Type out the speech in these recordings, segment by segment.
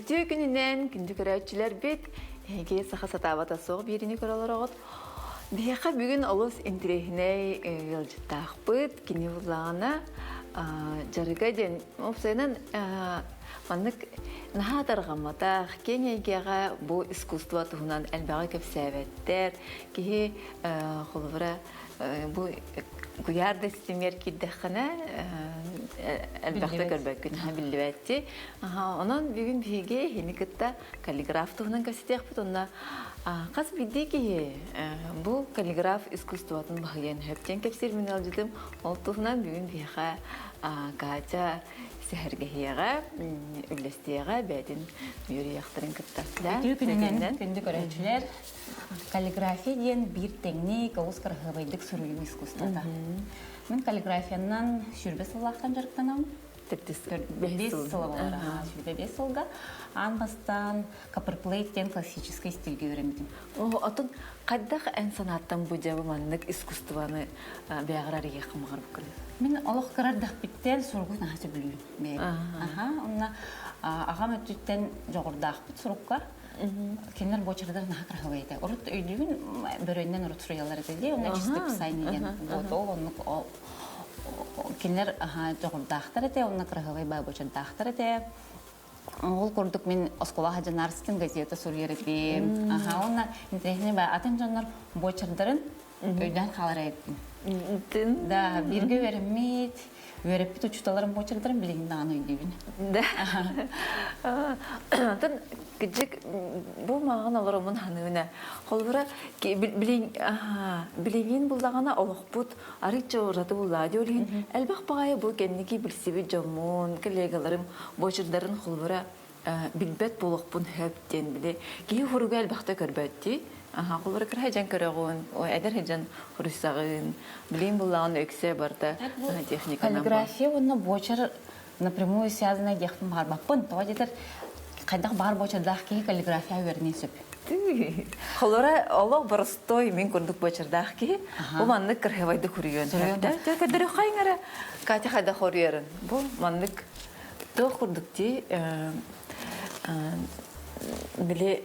Ütü gününden gündü görəçilər bit, hege saxa satavata soğ birini köroloroğut. Biyaka bugün olus interehine yılcıtaq bit, kini ulağına jarıga den. Opsaynan manlık naha tarğamataq, ken yegeğa bu iskustva tuhunan elbağa köpsəvətlər, ki xulvara bu Kuyar da stimer ki dehkana elbette görbek gün ha billivetti. Onun bugün bige hini kitta kaligraf tuğundan kasitiyek butunna. Kas bildi ki bu kaligraf iskustuvatın bahayan hepten kepsir min alcıdım. Ol tuğundan bugün biha kaça sehergehiyaga, üllestiyaga bedin yürü yaktırın kitta. Күнді көрәтшілер каллиграфия деген bir teknik, оғыз қырғыбайдық сүргім искусствода. Мен каллиграфиянан сүрбе сылақтан жарықтанам. 5 сылы болар, сүрбе 5 сылға. Анбастан копперплейттен классический стильге өремедім. Отын қайдақ ән санаттан бұл жабы манлық искусствоны бәғырар еге қымағыр бүкіл? Мен олық қырардақ біттен сұрғы нағасы білуім. Онна ағам өттіттен жоғырдақ біт сұрыққа. Кенлер бочырдар наха крахавайда. Урут өйдүгүн бөрөндөн урут суялар эди. Онда чистеп сайнеген. Вот ол кенлер жогурдактар эди. Онда крахавай бай бочырдактар эди. Ол курдук мен оскола хаджанарстын газета сурьер эди. Онда интернетне бай атын жоннор бочырдарын өйдөн калар эди. Да, бирге бермейт. Верепит учталарым бочырдарын билегинде аны өйдүгүн. Да. Тын Кичик бу маған алырымын ханығына. Қолбыра білеген бұлдағана олықпұт, арықча ұраты бұлады өрген. Әлбақ бағайы бұл кәннеге білсебі жамын, коллегаларым, бочырдарын қолбыра білбет болықпын хөптен біле. Кейі ғұрығы әлбақта көрбәтті. Қолбыра кір хайжан көріғын, әдір хайжан құрысағын, білеген бұлдағаны өксе барда техниканан. Каллиграфия, оны бочыр напрямую связана дехтім бар бақпын. Қайдақ бар бочырдақ кейі каллиграфия өріне сөп. Қолыра олық бұрыстой мен көрдік бочырдақ кейі, бұл маңнық кірхевайды көрген. Кәдірі қайыңары кәте қайда қорерін. Бұл маңнық тоқ көрдікте біле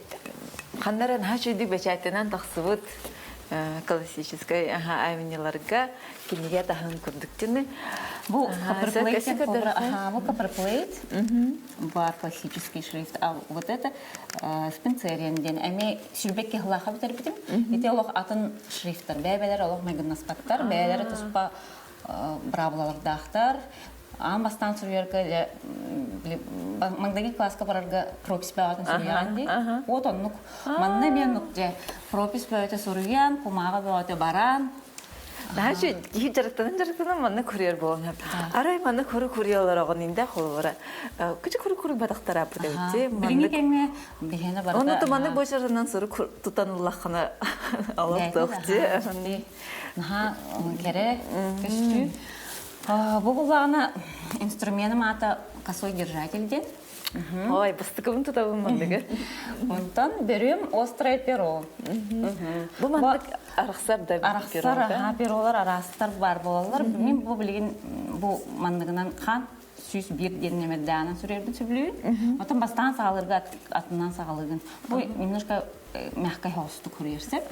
қандарын хашүйдік бәчәттенен тақсывыд классической айвенеларға кенеге тағын көрдіктені. Бұл копперплейт бар классический шрифт, а вот это спинцериенден. Әме сүрбекке ғылаға бітер бітім. Ете олық атын шрифттар, бәйбәлер олық мәгіннаспаттар, бәйбәлері тұспа бравлалардақтар. Амбастан сүрерге, маңдаги класска барарга пропис бәғатын сүрген де. Вот он, манна мен пропис бәғаты сүрген, кумаға бәғаты баран. Нәжі, жарықтанын манна көрер болын. Арай манна көрі оларағын енді қолы күші көрі бадақтар апы дөйтсе. Біліңі кәңе бігені барда. Оны тұманның бойшарынан сұры тұтанылаққына алып кере, күшті. Бұл бұлағына инструментім аты косой держательден. Ой, бұстықымын тұтабын мандығы. Онтан берем острое перо. Бұл мандық арақсар да перолар. Арақсар, перолар, арастар бар болалар. Мен бұл білген бұл мандығынан қан сүйіс бір денемерді анан сүрербін сөйлейін. Отын бастан сағалырға атынан сағалырғын. Бұл немножко мягкай хаусты көрерсіп.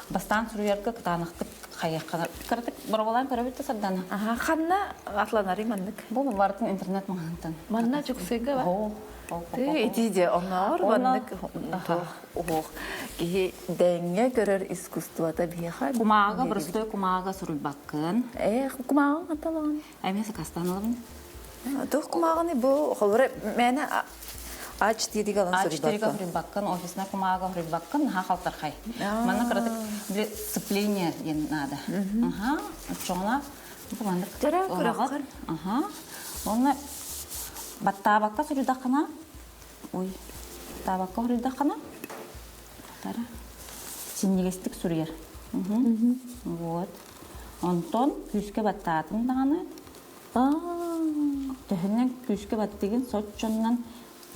Бастан сүрергі қытанықтық қайыққа кірдік бұрғалан көрібетті сарданы. Қанна атланары мандық? Бұл бардың интернет маңынтын. Манна жүксеге ба? Етейде, онар мандық дәңе көрер искусствата бейха? Кумаға, бұрыстой кумаға сүріл баққын. Кумағын қанталаған? Әмесі қастанылығын. Тұқ кумағын бұл қолыры мәні A4 галан сүріл баққын, офисына кумаға сүріл баққын, халтар қай. Мана қыратық сцепление ден нады. Жоғына бұл мандық орағыр. Оны баттабаққа сүріл дақына. Ой, табаққа сүріл дақына. Синегестік сүрер. Вот. Онтон күшке баттатын дағаны. Түхінен күшке баттеген сот жонынан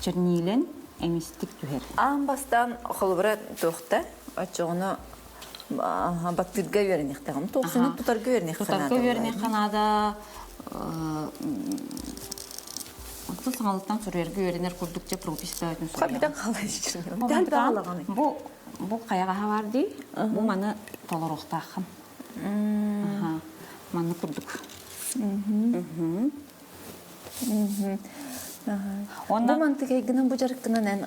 чернилен эмистик түхер. Амбастан холбра тоқта, очоғыны баттырға өрінек тағым. Тоқсыны тұтарға өрінек қанада. Тұтарға өрінек қанада Отто саңалыттан сүрерге өренер курдукча прописка өтін сүрер. Қабидан қалай жүрген? Дәл бағалағаны. Бу каяга бар ди. Бу маны толоруктахым. Маны курдук. Онда мантык айгынан бу жарыктынан эн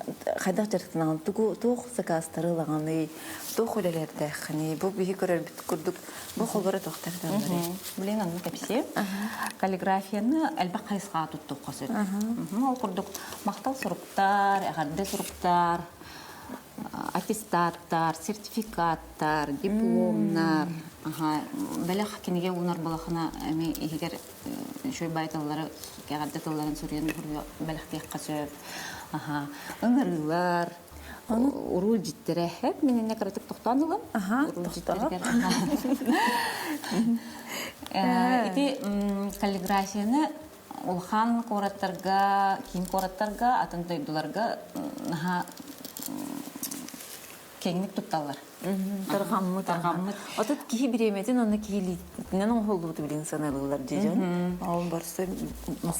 хайдак жарыктынан тух закастары лаганы, тух үлелерде хани бу бии көрөр бит курдук. Бу холбара тохтардан бери. Билен аны кепсе. Каллиграфияны алба кайсыга туттук касет. Ол курдук мактал суруктар, агарды суруктар, аттестаттар, сертификаттар, дипломнар. Бәләх кинеге унар балахына эми егер шөй байталлары кагаддаталарын сүрген бәләх тек касып. Ыңгырылар, урул життере хеп менен некратык токтандылым. Урул життерге. Ити каллиграфияны улхан кораттарга, кин кораттарга, атындайдыларга кеңник тутталар. Таргаммыт. Отут кии биремедин, аны киилитинен оңхолдубут билин саналылар дежен. Ал барсы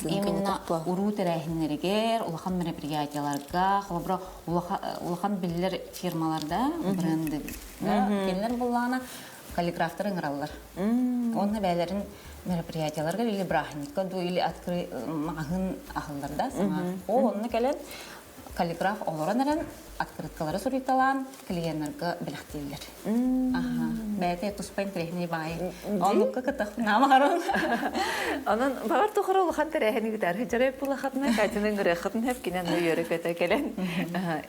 именно уруу терехиннеригер, улахан мероприятияларга, холобра улахан биллер фирмаларда бренды. Келлер буллана каллиграфтар ыңыраллар. Онны бәйлерин мероприятияларга или брахникка, или откры магын ахылларда. Онны келен каллиграф олоран эрен открыткалары суриталан клиентлерге билектилер. Бәйте туспайн трехни бай. Онукка кытык намарон. Анан багар тохорол хан терехни гитар хижареп була хатна кайтының гырахатын хеп кинен йөрөк өтө келен.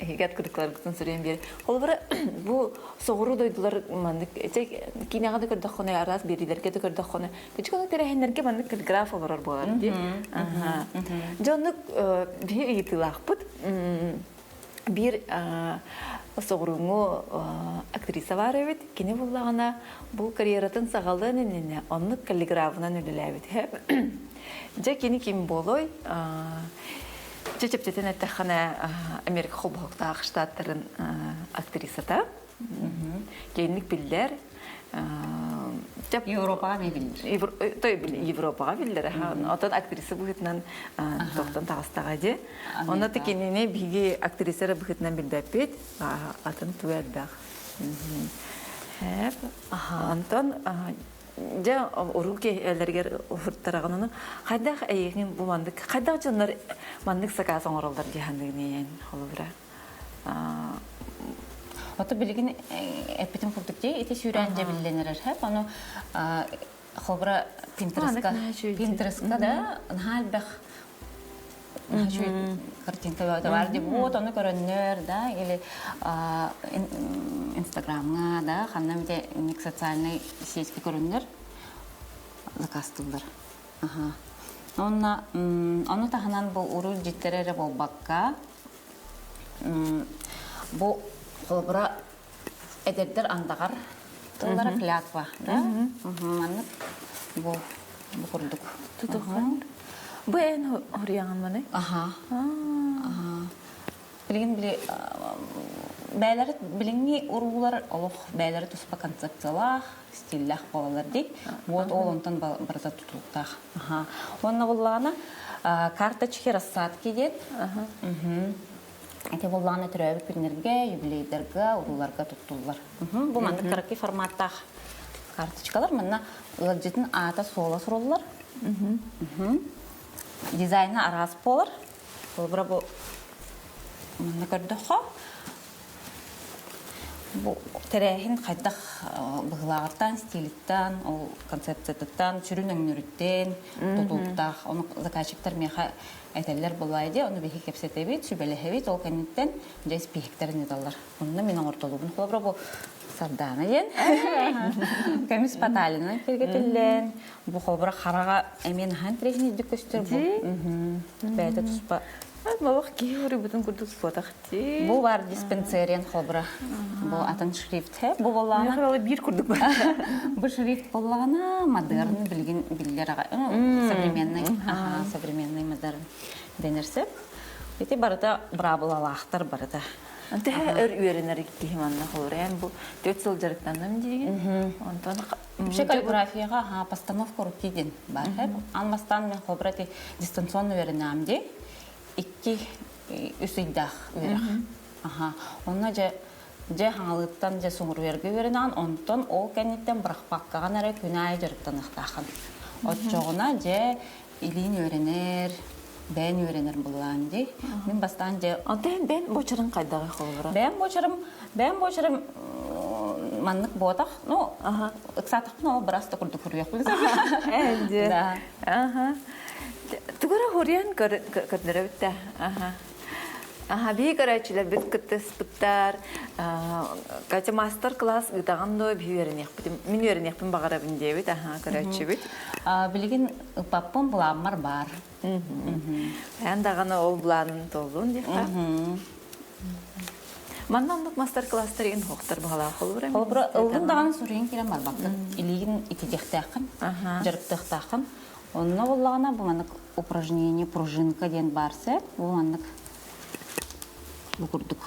Хигат кырыкларгын сүрен бер. Холбара бу согуру дойдулар мандык кинага да көрдөхөне арас берилерге да көрдөхөне. Кичконы терехнерге мандык каллиграф олорор булар ди. Жонук би итилахпыт. Bir soğurumu aktrisa var evet. Kine bullağına bu kariyeratın sağaldığın enine onluk kaligrafından ölülevet hep. Ja kini kim boloy? Çeçepçeten ettehane Amerika Hobhok'ta Ştatların aktrisata. Kendik biller. Европаға не білдір? Той Европаға білдір. Отан актриса бұғытынан тоқтан тағыстаға де. Оны текеніне бігі актрисары бұғытынан білдәпет, атын туәддақ. Антон, жа ұру әлдергер ұфырттараған оны, қайдақ әйегін бұл мандық, қайдақ жонлар мандық сақасын оралдар дегендігінен қолы бұра. Ота билигин эпитим курдукте ите сүйрәнҗә билленер һәп аны хобра Pinterestка да налбах шуй картинка бар дип вот аны көрөннөр да или Instagramга да ханнамде ник социальный сетьке көрөннөр закастылар. Аны таханан бу уру життерере болбакка бу холбра эдердер андагар тыллара клятва, да? Манны бу курдук. Тутухан. Бу эн хорияңан маны? Билген бәйләре билинги урулар олох бәйләре туспа концепциялах, стиллах болалар ди. Вот ол онтан барда тутуктах. Онна буллагана карточки рассадки дит. Эти булланы төрөбү күннерге, юбилейдерге, уруларга туттулар. Бу мында караки форматтах карточкалар мына ылжытын ата сола сурулар. Дизайны арас болар. Бу бу мында көрдөхө. Бу терехин кайдах быглагаттан, стилиттан, ол концепцияттан, чүрүнөңнүрүттен, тутуктах, оны заказчиктар меха әйтәләр булайды, аны бихи кепсетебит, сүбелехебит, ол кәнниттен жайс бихиктерін едалар. Онны менің ортолуғын қолабыра бұл сарданы ден. Кәміс паталина кергетілден. Бұл қолабыра қараға әмен хан трехін едік көстер бұл. Бәйті тұспа. Мабақ кейхори бұтын күрдік сұлатақты. Бұл бар диспенсерien қолабыра. Бұл атын шрифт. Бұл болағына... Меқыралы бір күрдік бар. Бұл шрифт болағына модерн білген білдер аға. Современный модерн денерсеп. Эти барыта брабылалақтар барыта. Ante ör üyerenler iki manna olur. Yani bu 4 yıl jarıktandım diye. Ondan Вообще каллиграфияға постановка руки ден бар. Алмастан мен хобрати дистанционно веренам де. Икки үсүйдах верах. Онна же хаңалыттан же соңыр верге веренан, онтон ол кәнеттен бұрақпаққаған әрі күнай жарықтанықтақын. Отчоғына же илин веренер, бән веренер бұлан де. Мен бастан же... Антен бән бочырын қайдағы қолыра? Бән бочырым маннык ботах, ну, ыксатах, ну, браста курду курuyaq bilsem. Әлде. Да. Тугара хориян кырдыра бітті. Бей карачылар бит кытты спыттар. Катя мастер-класс гытағандо бей веренеқ бітім. Мен веренеқ бін бағара бін дейбіт. Карачы бит. Білген паппым бұламар бар. Әндағаны ол бұланын толуын дейқа. Маннамдық мастер-класстар ең хоқтар бұғалақ олыр әмін? Ол бұра ұлғын дағаны сұрайын керен бар бақты. Илеген итедектақын, жарықтықтақын. Онына олағына бұл манық упражнение, пружинка ден барсы, бұл манық бұғырдық.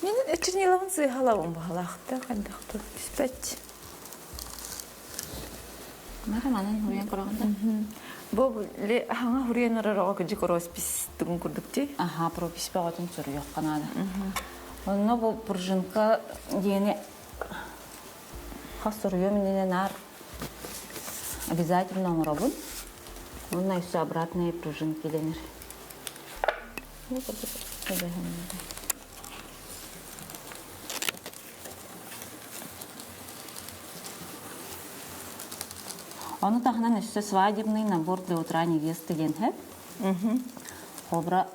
Менің өчірнелавын сыйғалауын бұғалақты, қандақты түспәт. Мәрі манын ұйын құрағында? Бұл аңа хүрген ұрараға күджік роспис түгін күрдікте? Пропис бағатын сүрі жоқ қанады. Онына бұл пружинка дені қас сүрі өмінен ар обязательно ұмырабын. Онына үсі обратные пружинки денер. Оны тағынан үсі свадебный набор для утра невесты ден хәп. Хобра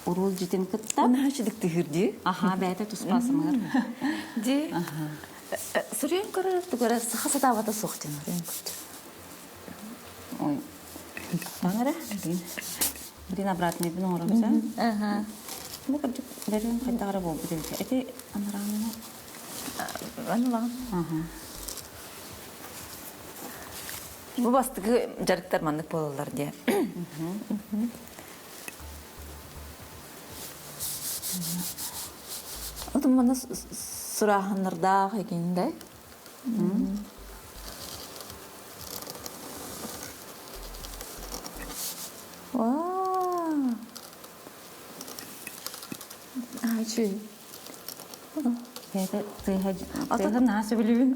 урул житен кытта. Оны хашидік түгірді? Бәйті тұспасымыр. Де? Сүрен көрі түгірі сақасыда авада соқтен өрен күтті. Ой, таңыры? Бірін обратный бін оңырымса. Бұл көрдік бәрін қайдағыры бол бүділді. Әте анырағына. Анылаған. Бұл бастығы жарықтар мандық болалар де. Одан мана сұрағынырдағы екенде. Ачы. Тыға насы білуін.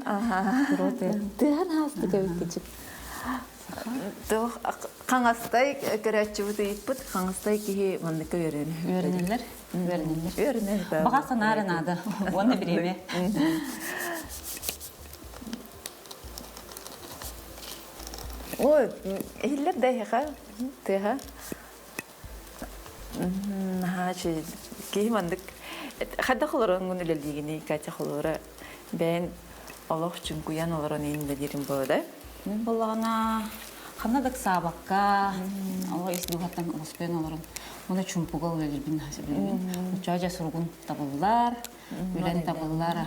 Тыға насы көбеккечіп. Қаңастай көрәтші бұты етпіт, қаңастай кейі мандыққа Өрінелер? Өрінелер. Баға санарын ады, оны біреме. Ой, елер дәйіға, тыға. Кейі мандық. Хадда холорон гүн үлелдигини Катя холора бен Аллах үчүн куян олорон эйинде дерим болда. Мен болағына қанадық сабаққа, Алла есді ғаттан ұлыспен оларын. Оны чүмпуға өлелбін хасы білген. Учажа сұрғын табылылар, үлен табылылар,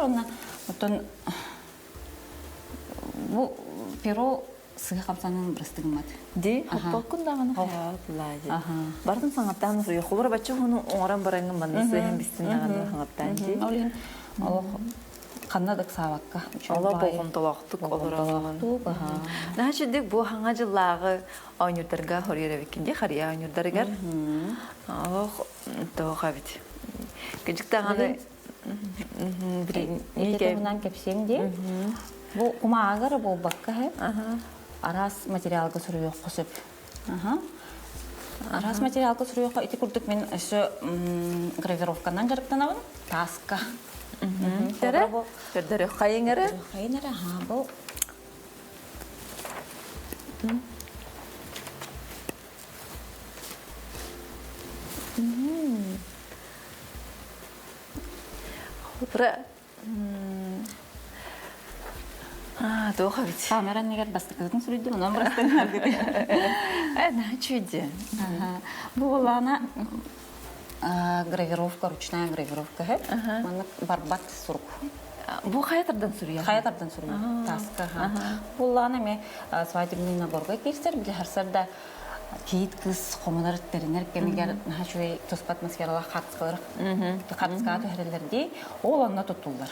Онна, оттон бұл перо сыға қамсанын бірістігім мады. Ди, хаппақын дағаны қаяатылады. Бардың саңаттағын сұрıyor. Қолыр бәтші ғыны оңыран бараңын бандысы әм бістін дағаны саңаттағын ди. Олен, қанадық сабаққа. Ола болғын толақтық олыр ағын. Нәшідік бұл хаңа жылағы ойнырдарға хорер әвекінде, қария ойнырдарығар. Олық тоға бет. Күжік дағаны... Екетімінен кепсем де. Бұл құмағыр бұл баққа арас материалға сүрүйіқ қосып. Арас материалға сүрүйіқ еті күрдік мен өсі гравировканан жарықтанауын таска. Дәрі? Дәрі қайыңыры? Қайыңыры, бұл. Бұра... Доға бит. Камеран негер бастықыздың сүрейді, мұнан бұрастың әргеді. Әна, чүйді. Бұл олағына гравировка, ручная гравировка. Мұны барбат сұрқ. Бу хаятардан сүрүя. Хаятардан сүрүя. Таска. Булланы ме свадебный наборга кирсер, биле харсарда киит кыз комалар теринер кемигер хашуй тоспа атмосферала хатскалар. Хатскааты хәрелерди ол анна тутуллар.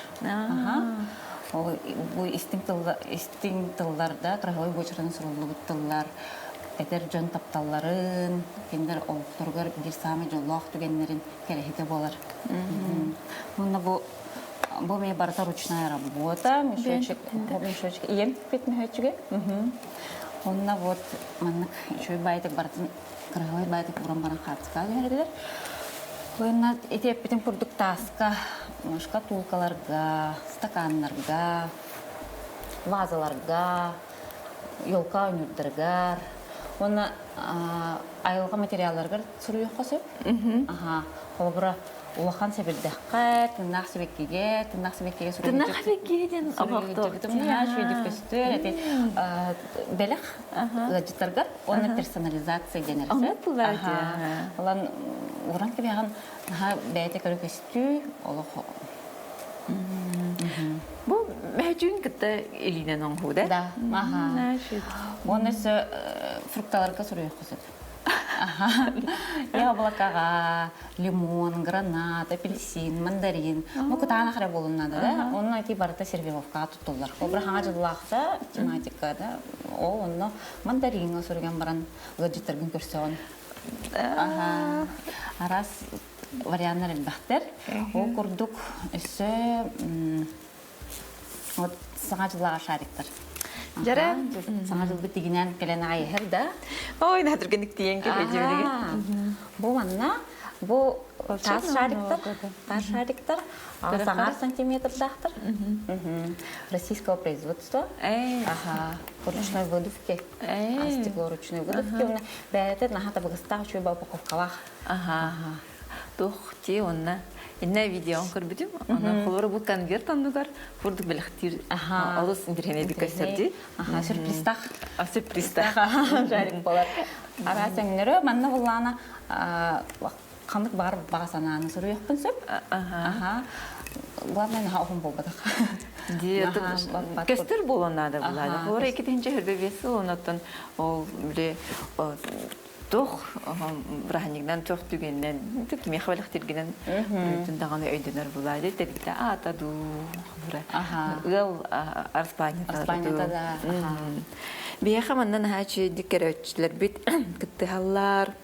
Бу истинктылларда крахой бочырын сурулугуттыллар. Этер жон тапталларын, кендер олуктургар бир сами жоллох түгеннерин керехите болар. Мына бу ме барта ручная работа, мешочек, иен пет мешочек. Онна вот маннык шой байтык бартын крахой байтык буран баран хатска бердилер. Онна этеп битен курдук таска, шкатулкаларга, стаканнарга, вазаларга, ёлка өнүрдөргөр. Оны айылға материалларга сүрүй қосып. Холбура улахан себердәққа, тыннақ себеккеге сүрүй. Тыннақ себеккеден абақтоқты. Шүйдік көстер, бәліқ гаджеттарга, оны персонализация денерсе. Амат бұлар де. Олан уран кебеған бәйті көрі көстер, олық. Бу мәжүн кітті елінен оңғуда? Да. Оны фрукталарга сүрүй қосып. Яблокага, лимон, гранат, апельсин, мандарин. Кутана хара болуннады да. Оны айти барыта сервировка туттулар. Обра хаңа жыллақса тематикада ол оны мандаринга сүрген баран гаджеттерген көрсөөн. Арас варианттар бахтер. Ол курдук өсө вот саңа жыллага шариктар. Жара? Саңа жылғы тегінен келен айығыр да. Ой, нәдіргендік дейін келеді. Бұл манна, бұл тас шариктар, саңар сантиметрдақтыр. Российского производства. Ручной выдувки. Стекло-ручной выдувки. Бәйтер нахата бұғыстағы шөй ба упаковкалақ. Тух, те, онна. Инна видео көрбүдүм. Ана холору бу конверт андыгар. Фурдук белектир. Алыс интернет бикестерди. Сюрпристах. Сюрпристах. Жарик болар. Ара сеңнере манна буллана кандык бар багасананы суру якпын сөп. Главное на хавын болбадык. Кестер болонады булады. Холору экидинче хөрбебеси онотон ол биле Тох, браханигдан тох түгеннен, түк мехвалых тергенен түндаганы өйдөнөр булайды. Тегите атаду. Ул Арспанияда да. Бияха мандан хачы дикерөчлөр бит кыттыгаллар.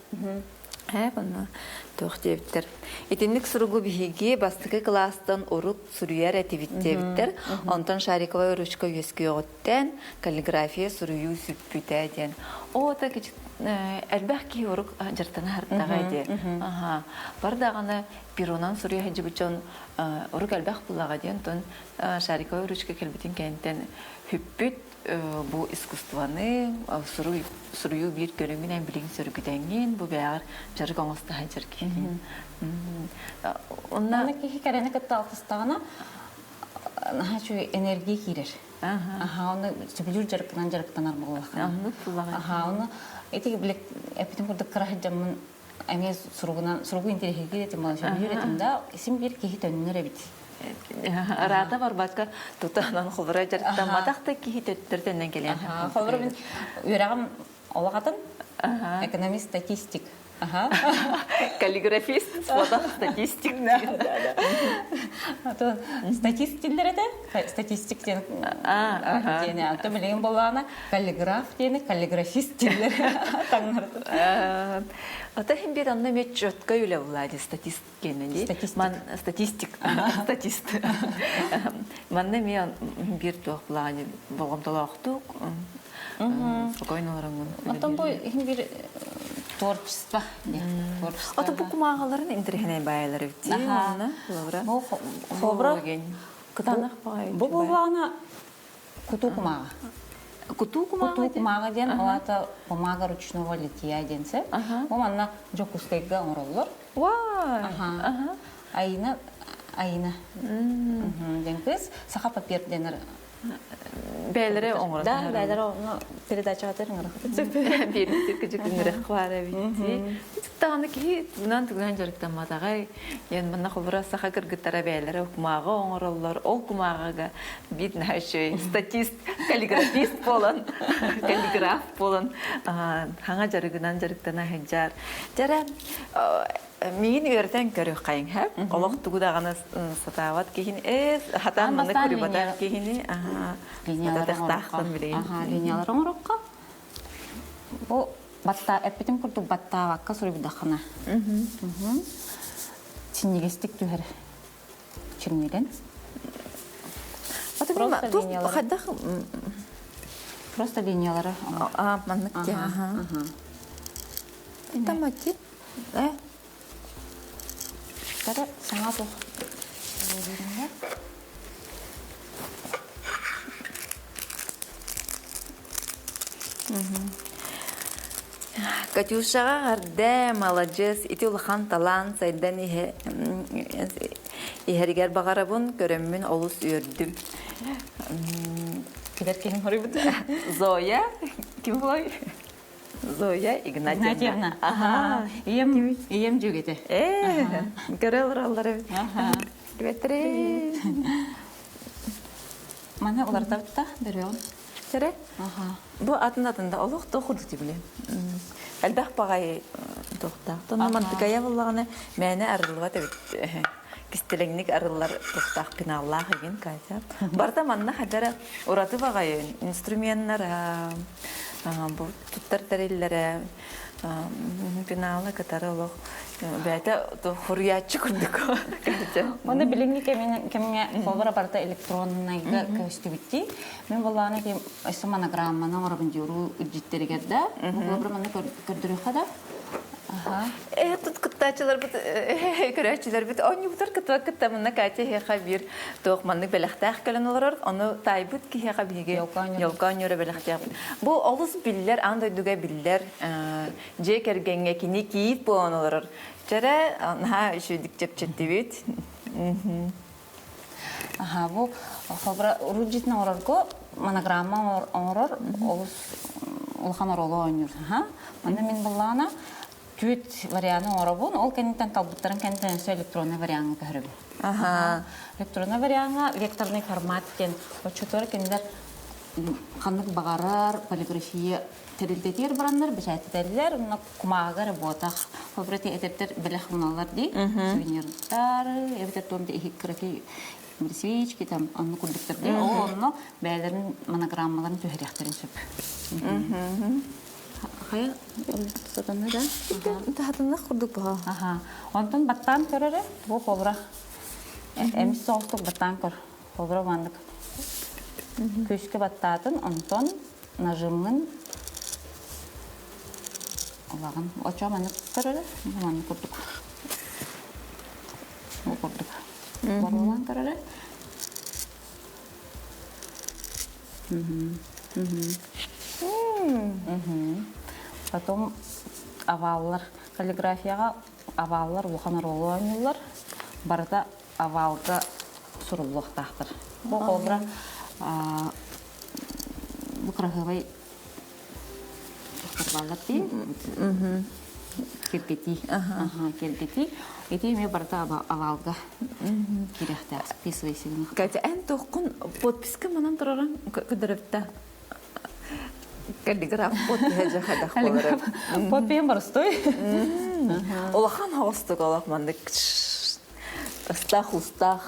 Бана тох дептер. Этинник суругу биһиги бастыкы класстан урук сурuyar этивиттебиттер. Онтон шариковая ручка өскөйөттен каллиграфия сурую сүппүтәден. Ота кич әлбәхки урук жартына хартагайды. Бардаганы пиронан сурую хаҗыбычон урук әлбәх булагаден тон шариковая ручка келбитин кенттен хүппүт bu искусствоны сурую бир көрүмүнөн билин сөргүдөнгөн бу баар жарык оңоста хажыр кийин. Онна ки хикараны катталтыстагына хачу энергия кирер. Оны сөбүлүр жарыктан арбалак. Оны этиги билек эпитим курдук карахжамын эме суругу интерехи кетем болчу жүретимда исим бир кихи төннөр бит. Арада бар бака тутанан холбора жарыктан матакта кихи төттөрдөн келген. Холбора мен үйрагым олагатын экономист статистик. Каллиграфист, статистик. Статистиктер эте, статистик ден. Аты билген болгана каллиграф дени, каллиграфист дендер. Ата хем бир анна мет чөткө үле булады статист кененди. Статистик. Манна мен бир тох булады болгомтолоктук. Спокойно орангын. Атам бой хем бир творчество. Ата бу кумагаларын интернет байлары бит. Хобра. Кытанак бай. Бу болгана куту кумага. Куту кумага ден, ата помага ручного литья денсе. Манна жокустайга ороллор. Айна. Ден кыз саха папир денер Бәйләре оңгыр. Да, бәйләре оны передача атырыңар. Бердик кичекнерек квара бити. Таны ки тунан туган жарыктан матагай. Ен мына хобраса хакыр гитара бәйләре окмагы оңгырлар. Ол кумагыга бит нәшөй статист, каллиграфист болан, каллиграф болан. Хаңа жарыгынан жарыктан хаҗар. Жара Мин үрдән көрөк кайын һәп, олог тугудагына сатават киһин хатан маны күрүбата киһини линияларын билеген. Линиялар оңрокка. Бу батта эпитим курду батта вакка сурубдахана. Синнегестик түһәр. Чирнеген. Просто линиялары. Маннык тя. Тамати. Тара саңа бу. Катюшага гарда молодец. Ити улхан талант сайдан иһәргәр багарабын көрөммүн олус үрдүм. Кидер кем хорыбыт. Зоя. Ким булай? Зоя Игнатьевна. Ага. Ием жүгете. Көрәләр аллары. Ветре. Мана улар тавтта берәү. Сәре? Бу атында олуг тохуду дибеле. Әлбәх багай тохта. Тонна мантыкая буллаганы мәне арылга табит. Кистелеңник арыллар тохтак пиналлах ген кайса. Барда манна хадара ураты багай инструментлар бу туттар тарилләре пиналы катары олуг. Бәйта хурьячы күрдек. Монда билинги кемне хобара барта электронныйга көстүбитти. Мен булланы ки монограмма номерын журу үҗиттерегәдә. Хобара монда көрдүрү хада. Тут кыттачылар бит, көрәчиләр бит, они бутар кытта монда катя хәбир. Тох манны беләхтәх көлен олар, аны тайбут ки хәбиге. Ялкан йөрә беләхтәх. Бу алыс билләр, андай дүгә билләр, же кергәнгә кини киит бу аналар. Жара, шүдик чепчетти бит. Бу хобара руҗитна орарго монограмма орар, улхан ороло ойныр. Монда мен буллана Күт варианы орабун, ол кенттен талбуттарын кенттен электронный варианты көрөбү. Электронный варианты векторный формат кен очотор кендер кандык багарар, полиграфия терилдетер барандар, бишайтерлер, уна кумага работа. Фабрити этептер белехуналар ди, сувенирдар, эвтетонде ихикраки свечки там анны курдуктар ди, онно бәйлерин монограммаларын төһәрәхтерин сөп. Хая, сатаны да. Тахатына курдук ба. Онтон баттан көрөрө, бу кобра. Эмис соостук баттан көр. Кобра вандык. Көшкө баттатын, онтон нажымын олагын. Очо маны көрөрө, маны курдук. Бу курдук. Борулан көрөрө. Потом оваллар, каллиграфияга оваллар, улхан оролу ойнулар. Барда овалга суруллуктактыр. Бу кобра бу крахыбай оваллар ди. Кирпети. Кирпети. Эти ме барда овалга кирехтә списывайсың. Катя, эн тохкун подписка манан тураран көдөрөптә. Каллиграф подписка хада хобара. Подписка барстой. Улахан хавастык алак мандык. Устах.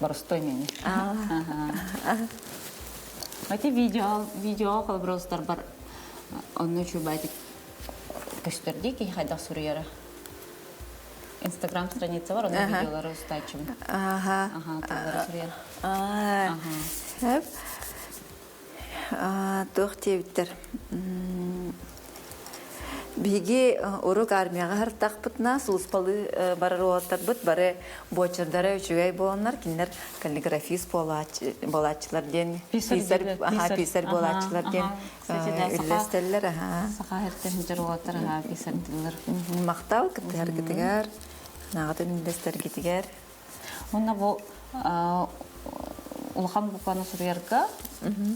Барстой мене. Эти видео калбростар бар. Онны чубайтык көстөрдүк ки хада сурыяра. Инстаграм страница бар, онда видеолары устачым. Таллары сурыяра. Хэп. Тохтевтер. Биги урок армияга хартакпытна сулспалы барарлаттар бит бары бочырдары үчүгөй болоннар киндер каллиграфист болачылар ден писар болачылар ден үлестеллер сахаһеттен жырылаттар писардылар мактал кытар нагатын үлестер гитигер онда бу улахан буканы сурьярга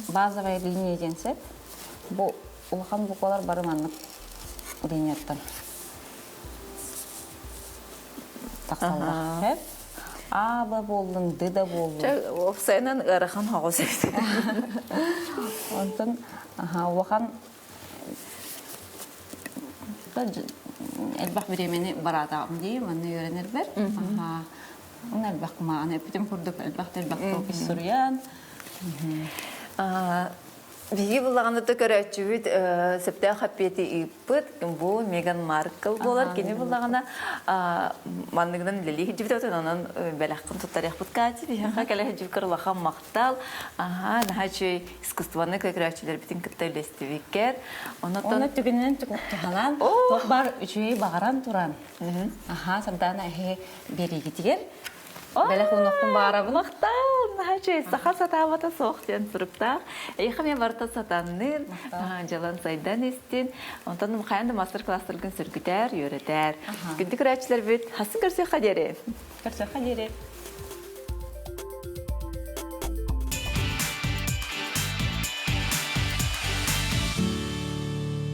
базовая линия денсеп. Бу улахан букалар барыманнык линияттан. Тақсалар. Аба болдың, дыда болдың. Оксайнан ырахан хоғыз еді. Онтон улахан элбах беремени баратағым дейм, аны үйренер бер. Оны элбах мағаны өпітім күрдік, элбах топис сурьян. Биги буллаганда да көрөчүбүт септэ хаппети иппыт бу Меган Маркл болар кини буллагана мандыгдан лили жибит онан белаккын туттарык кати биха кале жукыр лахан мактал нахачы искусствоны көрөчүлөр битин кыттайлестибикер Оны түгүнен түгүнен токбар үчүй багаран туран. Сандана бериги тигер. Бәләк уноқтың бара бұлақтан, нәче, сақа сатавата соқтен сұрыптақ. Ейқам я барта сатанныр, жалан сайдан естен. Онтан мұқайынды мастер-кластыргын сүргітер, үйретер. Күнді күрәтшілер бөт, хасын көрсе қадері? Көрсе қадері.